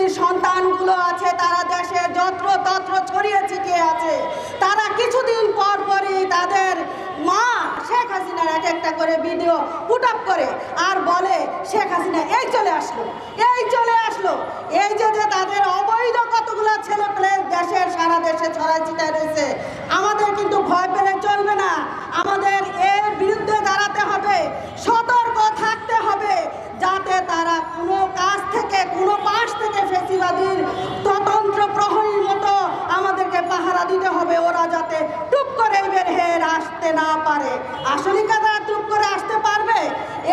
বিএনপির সন্তানগুলো আছে, তারা দেশে যত্রতত্র ছড়িয়ে ছিটিয়ে আছে। তারা কিছুদিন পর পরই তাদের মা শেখ হাসিনার এক একটা করে ভিডিও পুট আপ করে আর বলে শেখ হাসিনা এই চলে আসলো, এই চলে আসলো। এই যে তাদের অবৈধ কতগুলো ছেলে পেলে দেশের সারা দেশে ছড়াই ছিটায় রয়েছে, আমাদের কিন্তু ভয় পেলে চলবে না। আমাদের এর বিরুদ্ধে দাঁড়াতে হবে, সতর্ক থাকতে হবে, যাতে তারা কোনো কাজ থেকে কোনো পাশ থেকে ফেসিবাদীর স্বতন্ত্র প্রহরীর মতো আমাদেরকে পাহারা দিতে হবে। ওরা যাতে টুপ করে বের হয়ে আসতে না পারে। আসলে তারা টুপ করে আসতে পারবে,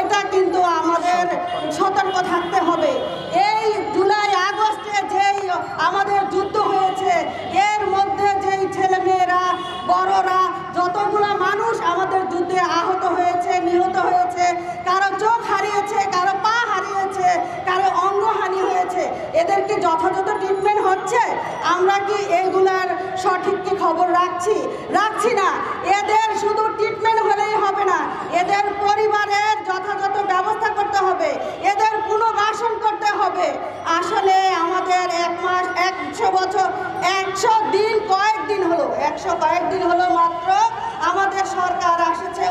এটা কিন্তু আমাদের সতর্ক থাকতে হবে। এই জুলাই আগস্টে যেই আমাদের যুদ্ধ হয়েছে, এর মধ্যে যেই ছেলে মেয়েরা বড়রা যতগুলো মানুষ আমাদের যুদ্ধে আহত হয়েছে, নিহত হয়েছে, কারো চোখ হারিয়েছে, কারো পা হারিয়েছে, কারো অঙ্গহানি হয়েছে, এদেরকে যথাযথ ট্রিটমেন্ট হচ্ছে? আমরা কি এগুলার সঠিক কি খবর রাখছি না? এদের শুধু ট্রিটমেন্ট হলেই হবে না, এদের পরিবারের যথাযথ ব্যবস্থা করতে হবে, এদের পুনর্বাসন করতে হবে। আসলে আমাদের 1 মাস 100 বছর 100 দিন কয়েকদিন হলো মাত্র আমাদের সরকার আসছে,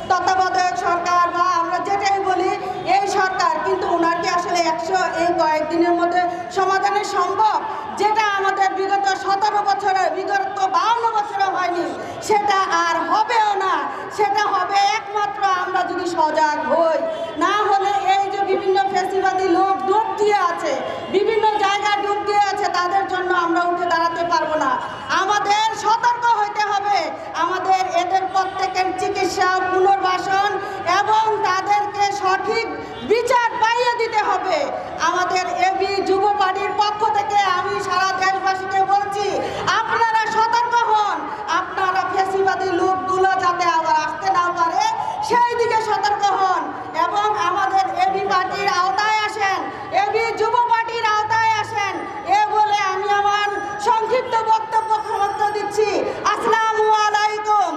তত্ত্বাবধায়ক সরকার বা আমরা যেটাই বলি এই সরকার, কিন্তু ওনার কি আসলে 100 এই কয়েকদিনের মধ্যে সমাধানে সম্ভব? যেটা আমাদের বিগত 17 বছরে, বিগত 52 বছরে হয়নি, সেটা আর হবেও না। সেটা হবে একমাত্র আমরা যদি সজাগ হই। না হলে এই যে বিভিন্ন ফেসিবাদী লোক ডুব দিয়ে আছে, বিভিন্ন জায়গায় ডুব দিয়ে আছে, তাদের জন্য আমরা উঠে দাঁড়াতে পারবো না। আমাদের সতর্ক হইতে হবে, আমাদের এদের প্রত্যেকের চিকিৎসা, পুনর্বাসন এবং তাদেরকে সঠিক বিচার পাইয়ে দিতে হবে। আমাদের এবি যুব পার্টির পক্ষ থেকে আমি সারা দেশবাসীকে বলছি, আপনারা সতর্ক হন, আপনারা ফেসিবাদী লোকগুলো যাতে আবার আসতে না পারে সেই দিকে সতর্ক হন এবং আমাদের এবি পার্টির আওতায় আসেন, এবি যুব পার্টির আওতায় আসেন। এ বলে আমি আমার সংক্ষিপ্ত বক্তব্য সমাপ্ত দিচ্ছি। আসসালামু আলাইকুম।